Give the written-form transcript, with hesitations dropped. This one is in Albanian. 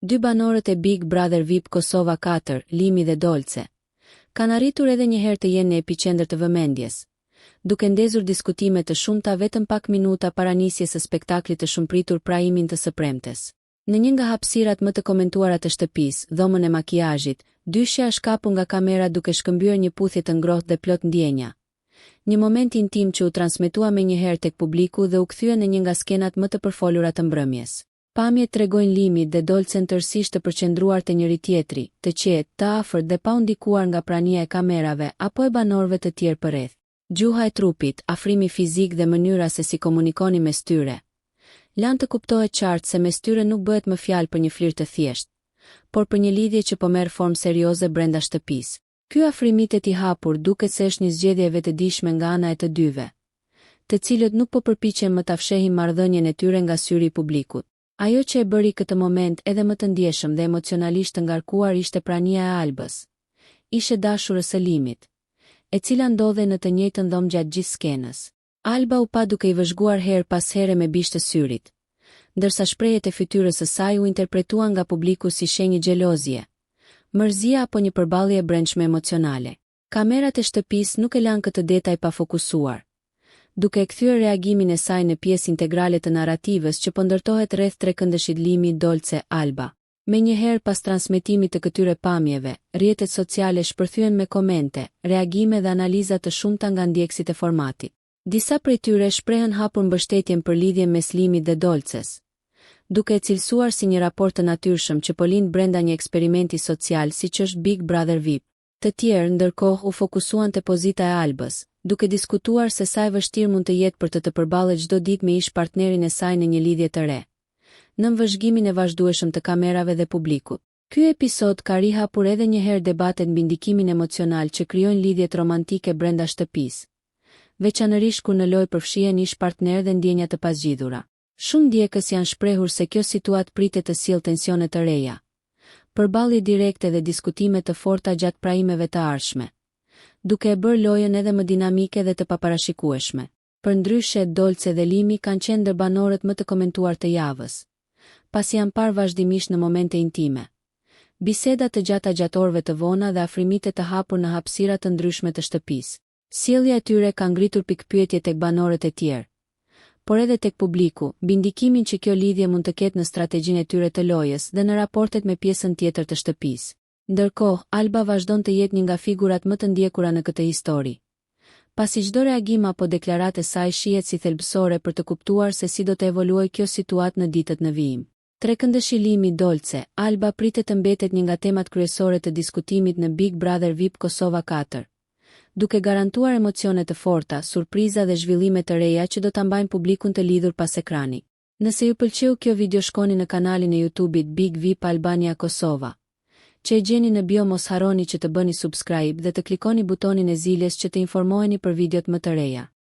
Dy banorët e Big Brother VIP Kosova 4, Limi dhe Dolce, kanë arritur edhe një herë të jenë në epicentër të vëmendjes, duke ndezur diskutime të shumta vetëm pak minuta para nisjes së spektaklit të shumëpritur prahimin të së premtes. Në një nga hapësirat më të komentuara të shtëpisë, dhomën e makiazhit, dyshja është kapur nga kamera duke shkëmbyer një puthje të ngrohtë dhe plot ndjenja. Një moment intim që u transmetua menjëherë tek publiku dhe u kthye në një nga skenat më të përfolura të mbrëmjes. Pamjet tregojnë Limit dhe Dolcen tërësisht të përqendruar te njëri tjetri, të qetë, të afërt dhe pa u ndikuar nga prania e kamerave apo e banorëve të tjerë përreth. Gjuha e trupit, afrimi fizik dhe mënyra se si komunikoni mes tyre lanë të kuptohet qartë se mes tyre nuk bëhet më fjalë për një flirt të thjeshtë, por për një lidhje që po merr formë serioze brenda shtëpisë. Ky afrimitet i hapur duket se është një zgjedhje e vetëdijshme nga ana e të dyve, të cilët nuk po përpiqen më ta fshehin marrëdhënien e tyre nga syri i publikut. Ajo që e bëri këtë moment edhe më të ndjeshëm dhe emocionalisht të ngarkuar ishte prania e Albës, ishe dashurës së Limit, e cila ndodhe në të njëjtën dhomë gjatë gjithë skenës. Alba u pa duke i vëzhguar herë pas here me bishtë të syrit, ndërsa shprehjet e fytyrës së saj u interpretuan nga publiku si shenjë xhelozie, mërzia apo një përballje e brendshme emocionale. Kamerat e shtëpisë nuk e lanë këtë detaj pa fokusuar, duke e kthyer reagimin e saj në pjesë integrale të narrativës që po ndërtohet rreth trekëndëshit Limi, Dolce, Alba. Menjëherë pas transmetimit të këtyre pamjeve, rrjetet sociale shpërthyen me komente, reagime dhe analiza të shumta nga ndjekësit e formatit. Disa prej tyre shprehen hapur mbështetjen për lidhjen mes Limit dhe Dolces, duke e cilësuar si një raport të natyrshëm që po lind brenda një eksperimenti social siç është Big Brother VIP. Të tjerë ndërkohë u fokusuan te pozita e Albës, duke diskutuar se sa e vështirë mund të jetë për të përballet çdo ditë me ish partnerin e saj në një lidhje të re, në vëzhgimin e vazhdueshëm të kamerave dhe publikut. Ky episod ka rihapur edhe një herë debatet mbi ndikimin emocional që krijojnë lidhjet romantike brenda shtëpisë, veçanërisht kur në lojë përfshihen ish partner dhe ndjenja të pasgjidhura. Shumë ndjekës janë shprehur se kjo situatë pritet të sjellë tensione të reja, përballje direkte dhe diskutime të forta gjatë prahimeve të ardhshme, duke e bërë lojën edhe më dinamike dhe të paparashikueshme. Përndryshe, Dolce dhe Limi kanë qenë ndër banorët më të komentuar të javës, pasi janë parë vazhdimisht në momente intime, biseda të gjata gjatë orëve të vona dhe afrimite të hapur në hapësira të ndryshme të shtëpisë. Sjellja e tyre ka ngritur pikpyetje tek banorët e tjerë, por edhe tek publiku, mbi ndikimin që kjo lidhje mund të ketë në strategjinë e tyre të lojës dhe në raportet me pjesën tjetër të shtëpisë. Ndërkohë, Alba vazhdon të jetë një nga figurat më të ndjekura në këtë histori, pasi çdo reagim apo deklaratë e saj shihet si thelbësore për të kuptuar se si do të evoluojë kjo situatë në ditët në vijim. Trekëndëshi Limi, Dolce, Alba pritet të mbetet një nga temat kryesore të diskutimit në Big Brother VIP Kosova 4, duke garantuar emocione të forta, surpriza dhe zhvillime të reja që do ta mbajnë publikun të lidhur pas ekranit. Nëse ju pëlqeu kjo video, shkoni në kanalin e YouTube-it Big VIP Albania Kosova, që e gjeni në bio. Mos harroni që të bëni subscribe dhe të klikoni butonin e zilës që të informoheni për videot më të reja.